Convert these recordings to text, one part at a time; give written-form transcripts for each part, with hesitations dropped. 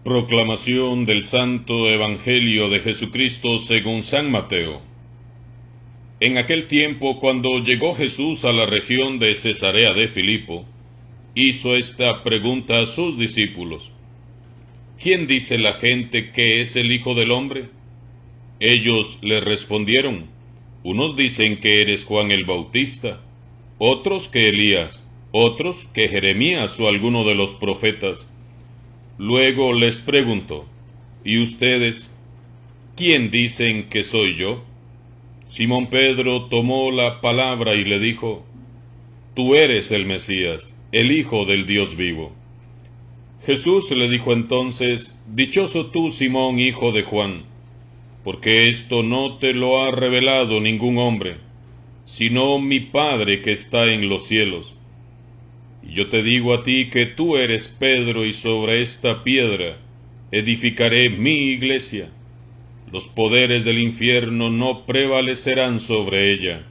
Proclamación del Santo Evangelio de Jesucristo según San Mateo. En aquel tiempo, cuando llegó Jesús a la región de Cesarea de Filipo, hizo esta pregunta a sus discípulos: ¿Quién dice la gente que es el Hijo del Hombre? Ellos le respondieron: unos dicen que eres Juan el Bautista, otros que Elías, otros que Jeremías o alguno de los profetas. Luego les preguntó: ¿y ustedes, quién dicen que soy yo? Simón Pedro tomó la palabra y le dijo: Tú eres el Mesías, el Hijo del Dios vivo. Jesús le dijo entonces: Dichoso tú, Simón, hijo de Juan, porque esto no te lo ha revelado ningún hombre, sino mi Padre que está en los cielos. Y yo te digo a ti que tú eres Pedro, y sobre esta piedra edificaré mi iglesia. Los poderes del infierno no prevalecerán sobre ella.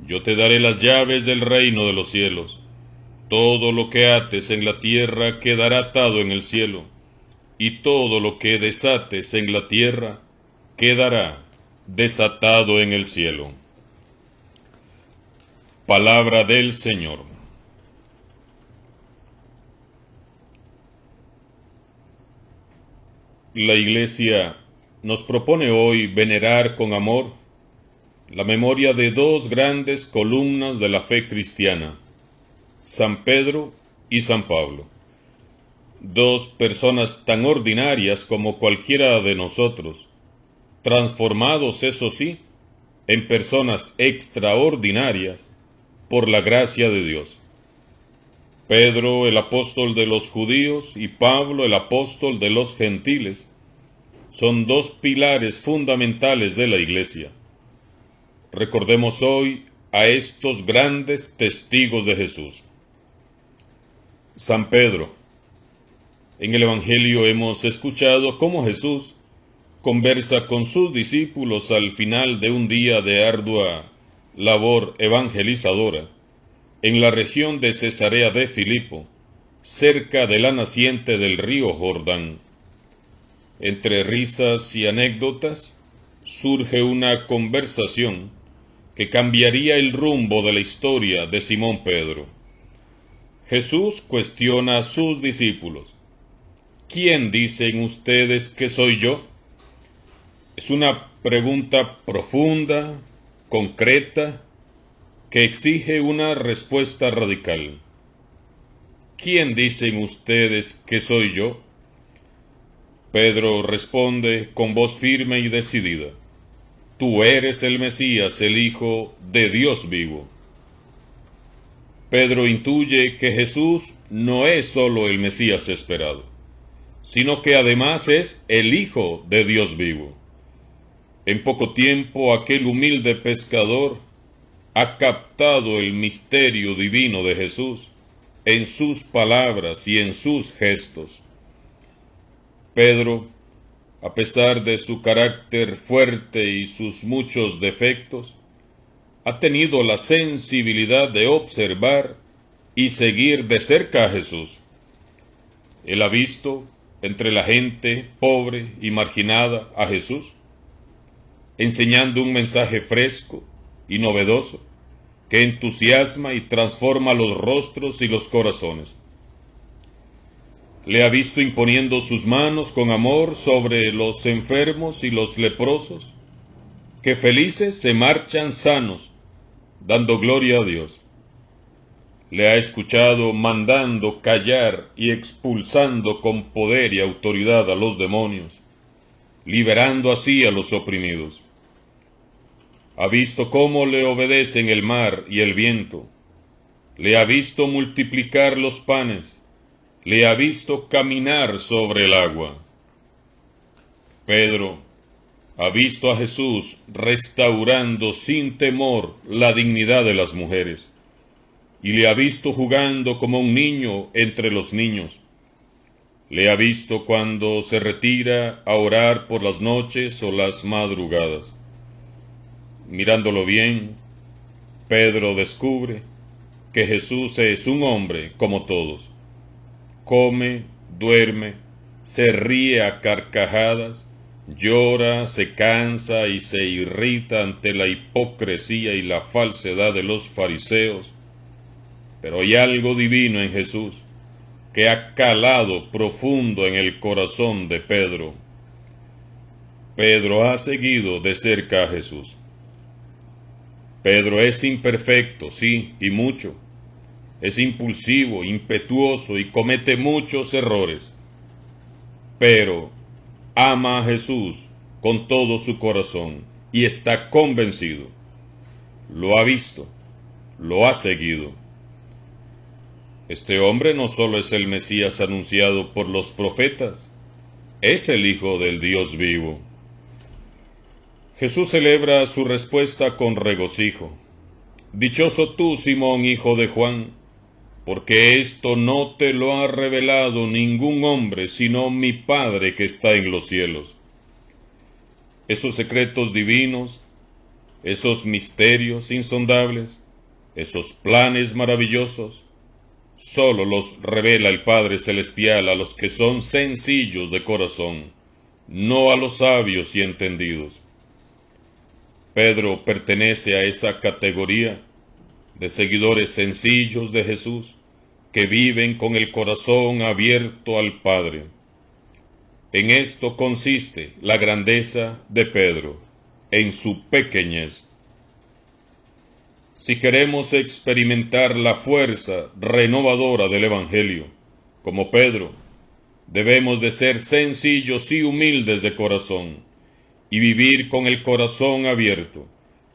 Yo te daré las llaves del reino de los cielos. Todo lo que ates en la tierra quedará atado en el cielo, y todo lo que desates en la tierra quedará desatado en el cielo. Palabra del Señor. La Iglesia nos propone hoy venerar con amor la memoria de dos grandes columnas de la fe cristiana, San Pedro y San Pablo. Dos personas tan ordinarias como cualquiera de nosotros, transformados, eso sí, en personas extraordinarias por la gracia de Dios. Pedro, el apóstol de los judíos, y Pablo, el apóstol de los gentiles, son dos pilares fundamentales de la Iglesia. Recordemos hoy a estos grandes testigos de Jesús. San Pedro. En el Evangelio hemos escuchado cómo Jesús conversa con sus discípulos al final de un día de ardua labor evangelizadora en la región de Cesarea de Filipo, cerca de la naciente del río Jordán. Entre risas y anécdotas surge una conversación que cambiaría el rumbo de la historia de Simón Pedro. Jesús cuestiona a sus discípulos: ¿quién dicen ustedes que soy yo? Es una pregunta profunda, concreta, que exige una respuesta radical. ¿Quién dicen ustedes que soy yo? Pedro responde con voz firme y decidida: Tú eres el Mesías, el Hijo de Dios vivo. Pedro intuye que Jesús no es solo el Mesías esperado, sino que además es el Hijo de Dios vivo. En poco tiempo, aquel humilde pescador ha captado el misterio divino de Jesús en sus palabras y en sus gestos. Pedro, a pesar de su carácter fuerte y sus muchos defectos, ha tenido la sensibilidad de observar y seguir de cerca a Jesús. Él ha visto entre la gente pobre y marginada a Jesús, enseñando un mensaje fresco y novedoso que entusiasma y transforma los rostros y los corazones. Le ha visto imponiendo sus manos con amor sobre los enfermos y los leprosos, que felices se marchan sanos, dando gloria a Dios. Le ha escuchado mandando callar y expulsando con poder y autoridad a los demonios, liberando así a los oprimidos. Ha visto cómo le obedecen el mar y el viento. Le ha visto multiplicar los panes. Le ha visto caminar sobre el agua. Pedro ha visto a Jesús restaurando sin temor la dignidad de las mujeres, y le ha visto jugando como un niño entre los niños. Le ha visto cuando se retira a orar por las noches o las madrugadas. Mirándolo bien, Pedro descubre que Jesús es un hombre como todos. Come, duerme, se ríe a carcajadas, llora, se cansa y se irrita ante la hipocresía y la falsedad de los fariseos. Pero hay algo divino en Jesús que ha calado profundo en el corazón de Pedro. Pedro ha seguido de cerca a Jesús. Pedro es imperfecto, sí, y mucho. Es impulsivo, impetuoso y comete muchos errores. Pero ama a Jesús con todo su corazón y está convencido. Lo ha visto, lo ha seguido. Este hombre no solo es el Mesías anunciado por los profetas, es el Hijo del Dios vivo. Jesús celebra su respuesta con regocijo. Dichoso tú, Simón, hijo de Juan, porque esto no te lo ha revelado ningún hombre, sino mi Padre que está en los cielos. Esos secretos divinos, esos misterios insondables, esos planes maravillosos, solo los revela el Padre Celestial a los que son sencillos de corazón, no a los sabios y entendidos. Pedro pertenece a esa categoría de seguidores sencillos de Jesús que viven con el corazón abierto al Padre. En esto consiste la grandeza de Pedro, en su pequeñez. Si queremos experimentar la fuerza renovadora del Evangelio, como Pedro, debemos de ser sencillos y humildes de corazón, y vivir con el corazón abierto,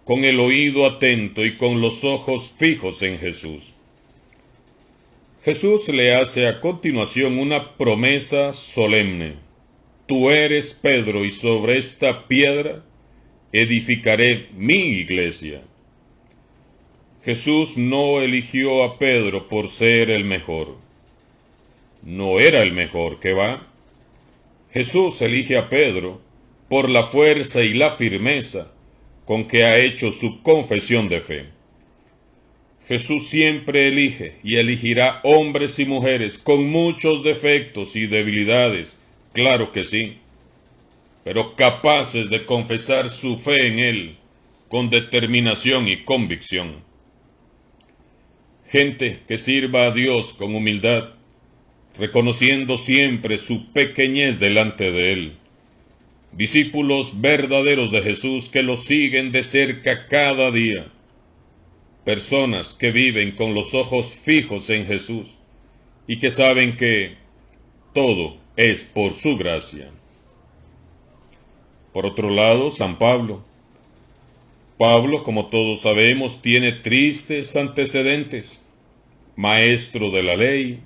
con el oído atento y con los ojos fijos en Jesús. Jesús le hace a continuación una promesa solemne. Tú eres Pedro, y sobre esta piedra edificaré mi iglesia. Jesús no eligió a Pedro por ser el mejor. No era el mejor, ¿qué va? Jesús elige a Pedro por la fuerza y la firmeza con que ha hecho su confesión de fe. Jesús siempre elige y elegirá hombres y mujeres con muchos defectos y debilidades, claro que sí, pero capaces de confesar su fe en Él con determinación y convicción. Gente que sirva a Dios con humildad, reconociendo siempre su pequeñez delante de Él. Discípulos verdaderos de Jesús que lo siguen de cerca cada día. Personas que viven con los ojos fijos en Jesús y que saben que todo es por su gracia. Por otro lado, San Pablo. Pablo, como todos sabemos, tiene tristes antecedentes. Maestro de la ley,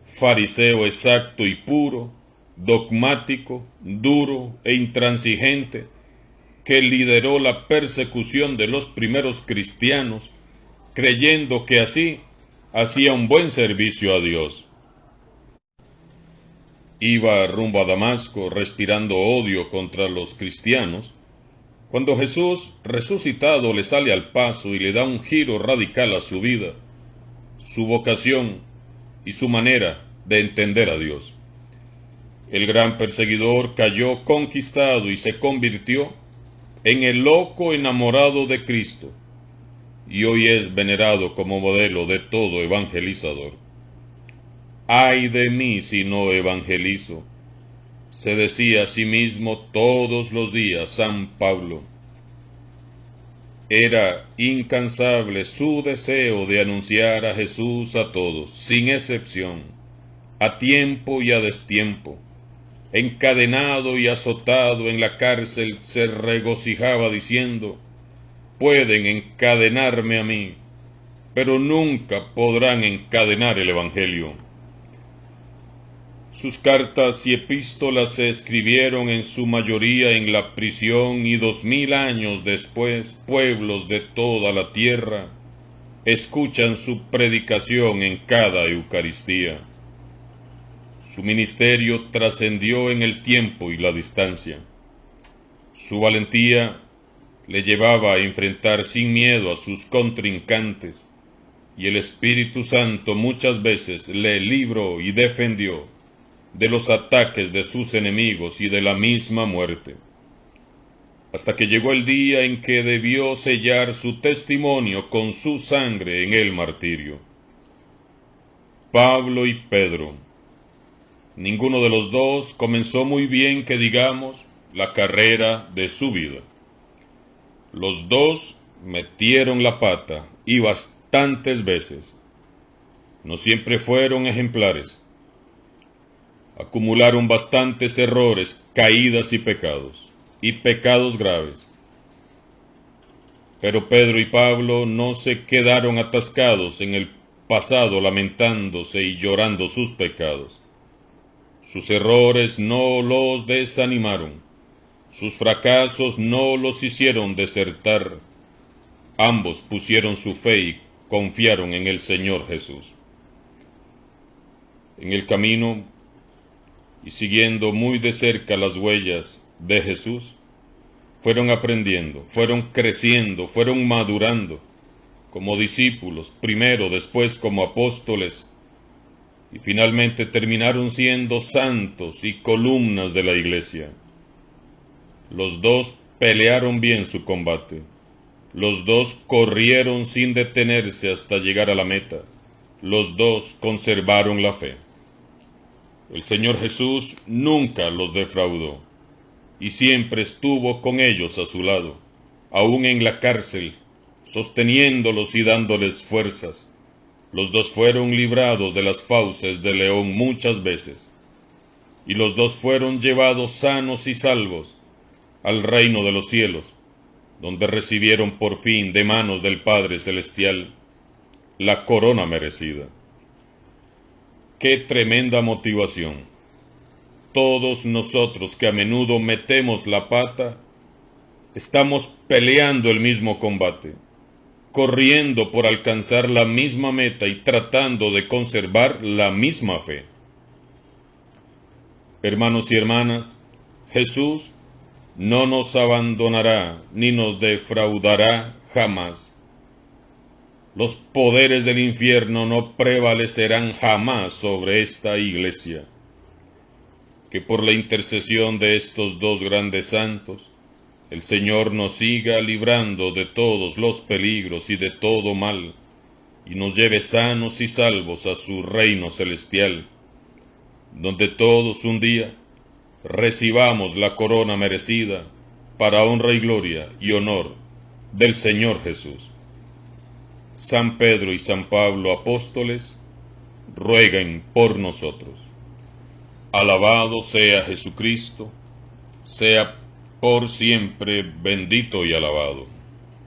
fariseo exacto y puro, dogmático, duro e intransigente, que lideró la persecución de los primeros cristianos, creyendo que así hacía un buen servicio a Dios. Iba rumbo a Damasco respirando odio contra los cristianos, cuando Jesús resucitado le sale al paso y le da un giro radical a su vida, su vocación y su manera de entender a Dios. El gran perseguidor cayó conquistado y se convirtió en el loco enamorado de Cristo, y hoy es venerado como modelo de todo evangelizador. ¡Ay de mí si no evangelizo!, se decía a sí mismo todos los días San Pablo. Era incansable su deseo de anunciar a Jesús a todos, sin excepción, a tiempo y a destiempo. Encadenado y azotado en la cárcel, se regocijaba diciendo: pueden encadenarme a mí, pero nunca podrán encadenar el Evangelio. Sus cartas y epístolas se escribieron en su mayoría en la prisión, y 2000 años después, pueblos de toda la tierra escuchan su predicación en cada Eucaristía. Su ministerio trascendió en el tiempo y la distancia. Su valentía le llevaba a enfrentar sin miedo a sus contrincantes, y el Espíritu Santo muchas veces le libró y defendió de los ataques de sus enemigos y de la misma muerte, hasta que llegó el día en que debió sellar su testimonio con su sangre en el martirio. Pablo y Pedro. Ninguno de los dos comenzó muy bien, que digamos, la carrera de su vida. Los dos metieron la pata, y bastantes veces. No siempre fueron ejemplares. Acumularon bastantes errores, caídas y pecados graves. Pero Pedro y Pablo no se quedaron atascados en el pasado lamentándose y llorando sus pecados. Sus errores no los desanimaron, sus fracasos no los hicieron desertar. Ambos pusieron su fe y confiaron en el Señor Jesús. En el camino, y siguiendo muy de cerca las huellas de Jesús, fueron aprendiendo, fueron creciendo, fueron madurando como discípulos, primero, después como apóstoles, y finalmente terminaron siendo santos y columnas de la iglesia. Los dos pelearon bien su combate. Los dos corrieron sin detenerse hasta llegar a la meta. Los dos conservaron la fe. El Señor Jesús nunca los defraudó y siempre estuvo con ellos a su lado, aún en la cárcel, sosteniéndolos y dándoles fuerzas. Los dos fueron librados de las fauces del león muchas veces, y los dos fueron llevados sanos y salvos al reino de los cielos, donde recibieron por fin de manos del Padre Celestial la corona merecida. ¡Qué tremenda motivación! Todos nosotros que a menudo metemos la pata, estamos peleando el mismo combate, corriendo por alcanzar la misma meta y tratando de conservar la misma fe. Hermanos y hermanas, Jesús no nos abandonará ni nos defraudará jamás. Los poderes del infierno no prevalecerán jamás sobre esta iglesia. Que por la intercesión de estos dos grandes santos, el Señor nos siga librando de todos los peligros y de todo mal, y nos lleve sanos y salvos a su reino celestial, donde todos un día recibamos la corona merecida para honra y gloria y honor del Señor Jesús. San Pedro y San Pablo apóstoles, rueguen por nosotros. Alabado sea Jesucristo, sea por siempre bendito y alabado.